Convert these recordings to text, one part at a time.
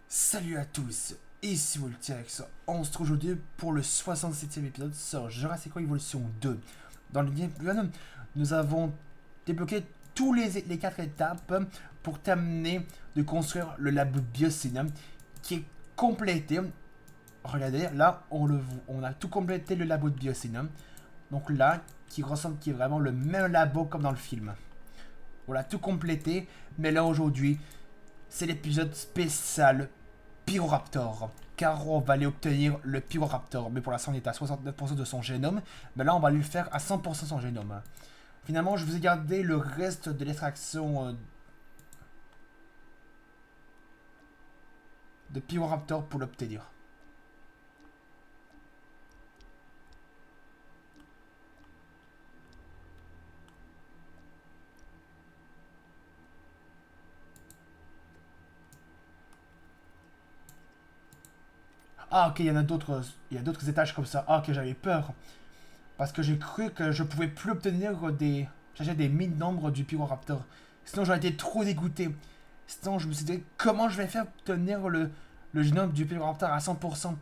Salut à tous, ici Voltex. On se trouve aujourd'hui pour le 67e épisode sur Jurassic World Evolution 2. Dans le gameplay, nous avons débloqué tous les 4 étapes pour terminer de construire le labo Biocine qui est complété. Regardez, là on a tout complété le labo de Biocine. Donc là, qui ressemble, qui est vraiment le même labo comme dans le film. On l'a tout complété, mais là aujourd'hui, c'est l'épisode spécial Pyroraptor. Car on va aller obtenir le Pyroraptor. Mais pour l'instant, on est à 69% de son génome. Mais là, on va lui faire à 100% son génome. Finalement, je vous ai gardé le reste de l'extraction de Pyroraptor pour l'obtenir. Ah, ok, il y en a d'autres. Il y a d'autres étages comme ça. Ah, ok, j'avais peur. Parce que j'ai cru que je pouvais plus obtenir des. J'achète des mines nombres du Pyroraptor. Sinon, j'aurais été trop dégoûté. Sinon, je me suis dit, comment je vais faire obtenir le génome du Pyroraptor à 100%.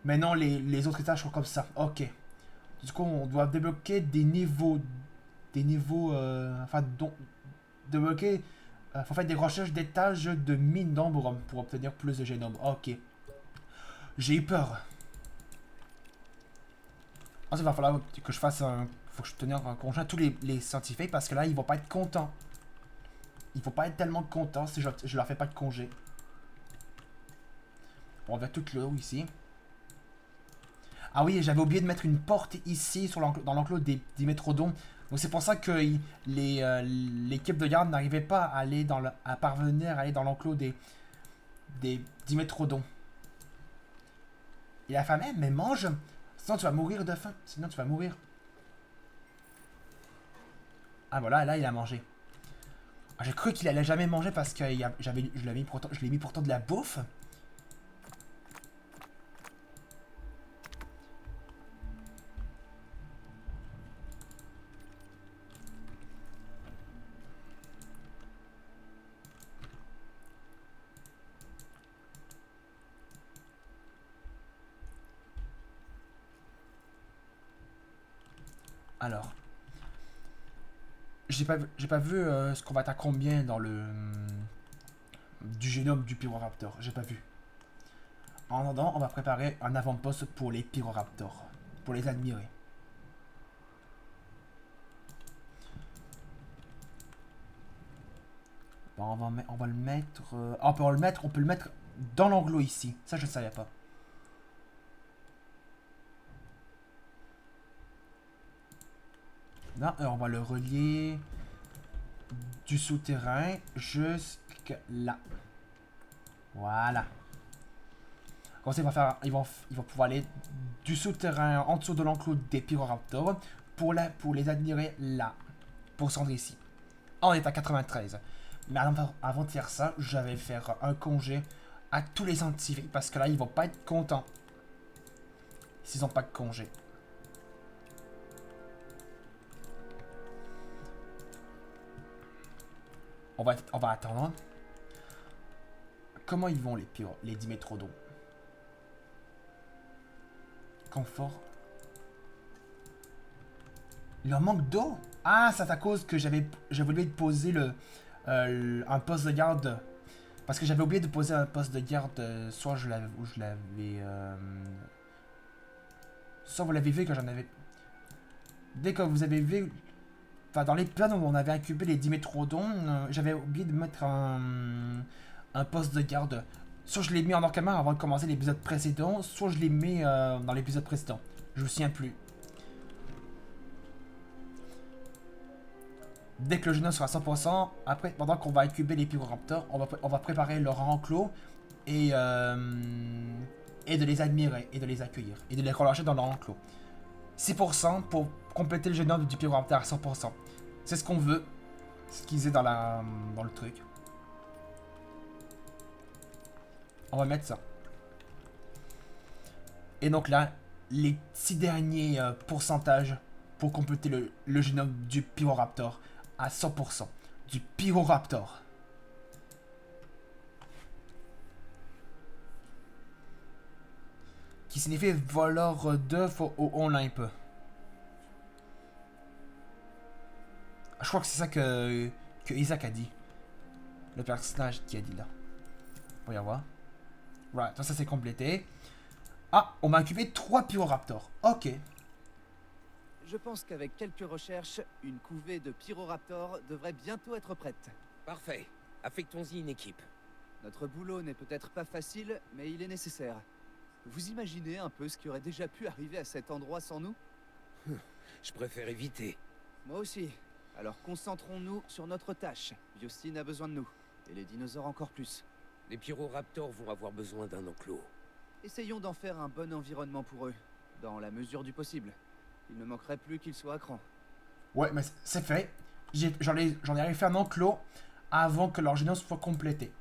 Mais non, les autres étages sont comme ça. Ok. Du coup, on doit débloquer des niveaux. Des niveaux. Enfin, débloquer. Faut faire des recherches d'étages de mines d'ombre pour obtenir plus de génome. Ok. J'ai eu peur. Ensuite, il va falloir que je fasse un. Faut que je tenir un congé à tous les scientifiques parce que là, ils vont pas être contents. Ils vont pas être tellement contents si je leur fais pas de congé. On va tout l'eau ici. Ah oui, j'avais oublié de mettre une porte ici sur dans l'enclos des métrodons. Donc c'est pour ça que l'équipe de garde n'arrivait pas à aller à parvenir à aller dans l'enclos des métrodons. Il a faim, mais mange. Sinon tu vas mourir de faim. Sinon tu vas mourir. Ah voilà, là il a mangé. Ah, j'ai cru qu'il allait jamais manger parce que je l'ai mis pourtant de la bouffe. Alors, j'ai pas vu ce qu'on va être à combien dans le du génome du Pyroraptor. J'ai pas vu. En attendant, on va préparer un avant-poste pour les Pyroraptors, pour les admirer. Bon, on va le mettre. Ah, on peut le mettre dans l'enclos ici. Ça, je ne savais pas. Là, on va le relier du souterrain jusqu'à là. Voilà. Comme ça, ils vont pouvoir aller du souterrain en dessous de l'enclos des Pyroraptors pour les admirer là. Pour se rendre ici. On est à 93. Mais avant de faire ça, je vais faire un congé à tous les scientifiques parce que là, ils vont pas être contents s'ils n'ont pas de congé. On va attendre. Comment ils vont les Dimétrodons? Confort. Il leur manque d'eau. Ah, c'est à cause que j'avais oublié de poser un poste de garde. Parce que j'avais oublié de poser un poste de garde. Soit je l'avais. Soit vous l'avez vu que j'en avais. Dès que vous avez vu. Enfin, dans les plans où on avait incubé les Dimétrodons, j'avais oublié de mettre un poste de garde. Soit je l'ai mis en hors caméra avant de commencer l'épisode précédent, soit je l'ai mis dans l'épisode précédent. Je me souviens plus. Dès que le génome sera à 100%, après, pendant qu'on va incuber les Pyroraptors, on va préparer leur enclos et, et de les admirer et de les accueillir et de les relâcher dans leur enclos. 6% pour compléter le génome du Pyroraptor à 100%. C'est ce qu'on veut, ce qu'ils aient dans le truc. On va mettre ça. Et donc là, les 6 derniers pourcentages pour compléter le génome du Pyroraptor à 100%. Du Pyroraptor. qui signifie voleur d'œufs au Olympe. Je crois que c'est ça que Isaac a dit. Le personnage qui a dit là. Voyons voir. Right, ça c'est complété. Ah, on m'a occupé 3 Pyroraptors. Ok. Je pense qu'avec quelques recherches, une couvée de Pyroraptors devrait bientôt être prête. Parfait. Affectons-y une équipe. Notre boulot n'est peut-être pas facile, mais il est nécessaire. Vous imaginez un peu ce qui aurait déjà pu arriver à cet endroit sans nous? Je préfère éviter. Moi aussi. Alors concentrons-nous sur notre tâche. Biosyn a besoin de nous. Et les dinosaures encore plus. Les Pyroraptors vont avoir besoin d'un enclos. Essayons d'en faire un bon environnement pour eux, dans la mesure du possible. Il ne manquerait plus qu'ils soient à cran. Ouais, mais c'est fait. J'en ai arrivé à faire un enclos avant que leur génome soit complété.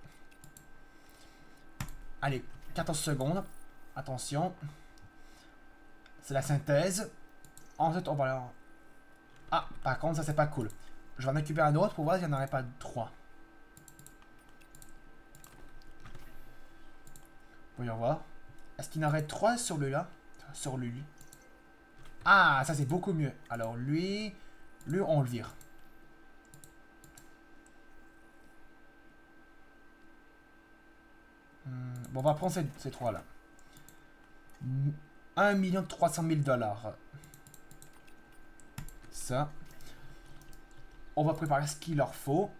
Allez, 14 secondes. Attention. C'est la synthèse. Ensuite, on va... Ah, par contre, ça c'est pas cool. Je vais en occuper un autre pour voir s'il n'y en aurait pas 3. Voyons voir. Est-ce qu'il y en aurait 3 sur lui là? Sur lui. Ah, ça c'est beaucoup mieux. Alors lui, on le vire. Bon, on va prendre ces 3 là. 1 300 000 $. Ça. On va préparer ce qu'il leur faut.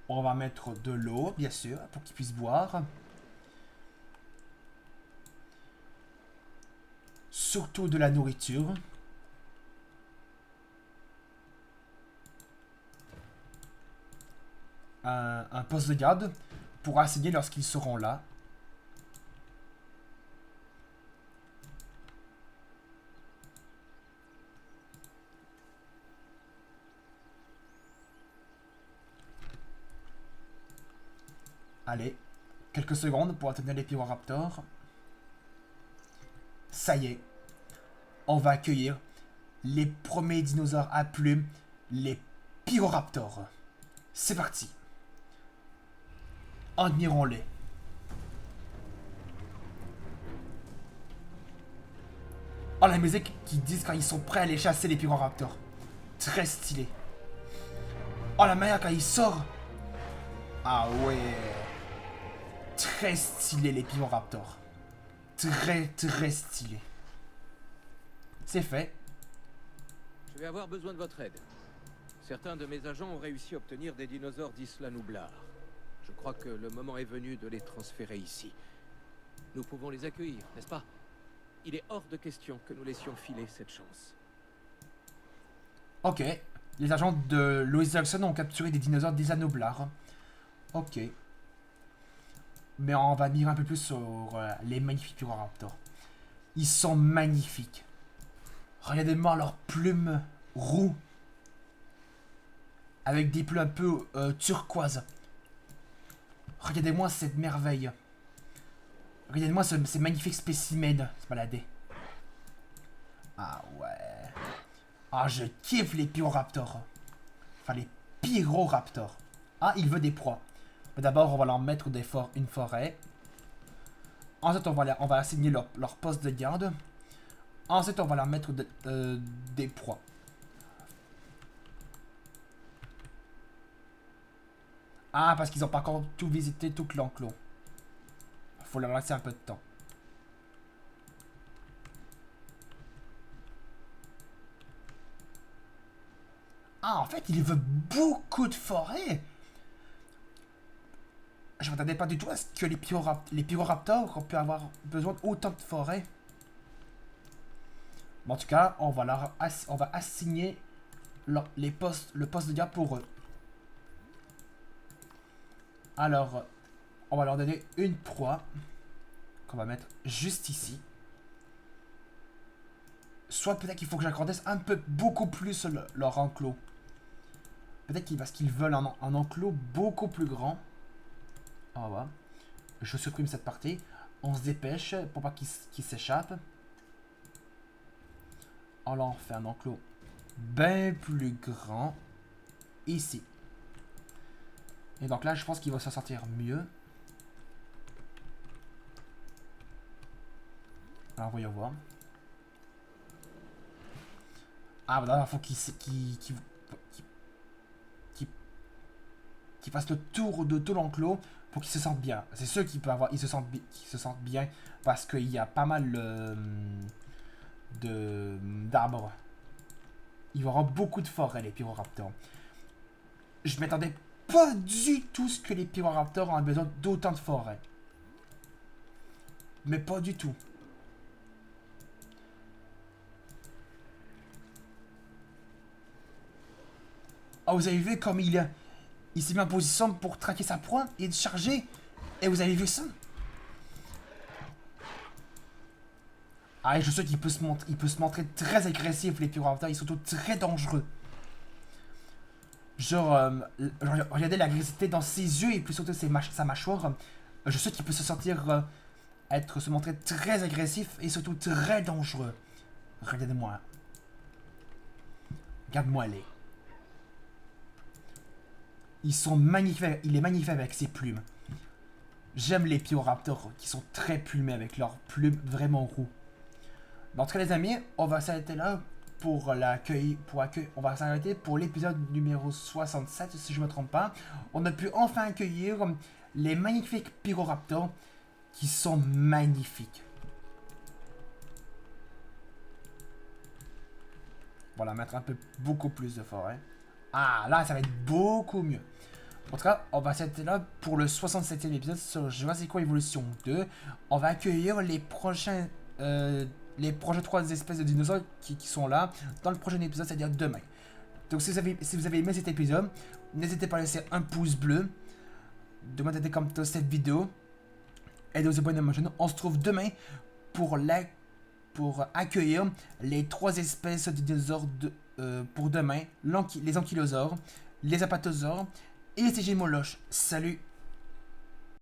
On va mettre de l'eau, bien sûr, pour qu'ils puissent boire. Surtout de la nourriture. Un poste de garde pour assigner lorsqu'ils seront là. Allez, quelques secondes pour atteindre les Pyroraptors. Ça y est, on va accueillir les premiers dinosaures à plumes, les Pyroraptors. C'est parti. Admirons-les. Oh, la musique qui disent quand ils sont prêts à aller chasser les Pyroraptors. Très stylé. Oh, la manière quand il sort. Ah ouais. Très stylé les Pyroraptors. Très stylé. C'est fait. Je vais avoir besoin de votre aide. Certains de mes agents ont réussi à obtenir des dinosaures d'Isla Nublar. Je crois que le moment est venu de les transférer ici. Nous pouvons les accueillir, n'est-ce pas? Il est hors de question que nous laissions filer cette chance. Ok. Les agents de Lois Jackson ont capturé des dinosaures d'Isla Nublar. Ok. Mais on va dire un peu plus sur les magnifiques Pyroraptors. Ils sont magnifiques. Regardez-moi leurs plumes roux. Avec des plumes un peu turquoise. Regardez-moi cette merveille. Regardez-moi ces magnifiques spécimens se balader. Ah ouais. Ah, je kiffe les Pyroraptors. Enfin, les Pyroraptors. Ah, il veut des proies. Mais d'abord, on va leur mettre une forêt. Ensuite, on va assigner leur poste de garde. Ensuite, on va leur mettre des proies. Ah, parce qu'ils n'ont pas encore tout visité, tout l'enclos. Faut leur laisser un peu de temps. Ah, en fait, il veut beaucoup de forêt. Je ne m'attendais pas du tout à ce que les Pyroraptors ont pu avoir besoin d'autant de forêt. Bon, en tout cas, on va assigner le poste de garde pour eux. Alors, on va leur donner une proie qu'on va mettre juste ici. Soit peut-être qu'il faut que j'agrandisse un peu beaucoup plus leur enclos. Peut-être parce qu'ils veulent un enclos beaucoup plus grand. On va voir. Je supprime cette partie. On se dépêche pour pas qu'ils s'échappent. On leur fait un enclos bien plus grand. Ici. Et donc là, je pense qu'il va s'en sortir mieux. Alors, voyons voir. Ah, voilà, il faut qu'il fasse le tour de tout l'enclos pour qu'il se sente bien. C'est ceux qui peuvent avoir, ils se sentent bien parce qu'il y a pas mal d'arbres. Il va y avoir beaucoup de forêts, les Pyroraptors. Je m'attendais pas du tout ce que les Pyroraptors ont besoin d'autant de forêts. Mais pas du tout. Oh, vous avez vu comme il s'est mis en position pour traquer sa proie et de charger. Et vous avez vu ça? Ah, et je sais qu'il peut se montrer très agressif, les Pyroraptors. Ils sont tous très dangereux. Genre, regardez l'agressivité dans ses yeux et puis surtout sa mâchoire. Je sais qu'il peut se sentir, se montrer très agressif et surtout très dangereux. Regardez-moi. Regarde-moi les. Ils sont magnifiques. Il est magnifique avec ses plumes. J'aime les Pyroraptors qui sont très plumés avec leurs plumes vraiment roux. En tout cas, les amis, on va s'arrêter là pour l'accueil. On va s'arrêter pour l'épisode numéro 67, si je ne me trompe pas. On a pu enfin accueillir les magnifiques Pyroraptors qui sont magnifiques. Voilà, mettre un peu beaucoup plus de forêt. Ah, là, ça va être beaucoup mieux. En tout cas, on va s'arrêter là pour le 67e épisode sur Jurassic World Evolution 2. On va accueillir les prochaines 3 espèces de dinosaures qui sont là dans le prochain épisode, c'est-à-dire demain. Donc, si vous avez aimé cet épisode, n'hésitez pas à laisser un pouce bleu, de mettre des commentaires sur cette vidéo et de vous abonner à ma chaîne. On se retrouve demain pour accueillir les 3 espèces de dinosaures pour demain, les ankylosaures, les apatosaures et les Stygimoloches. Salut!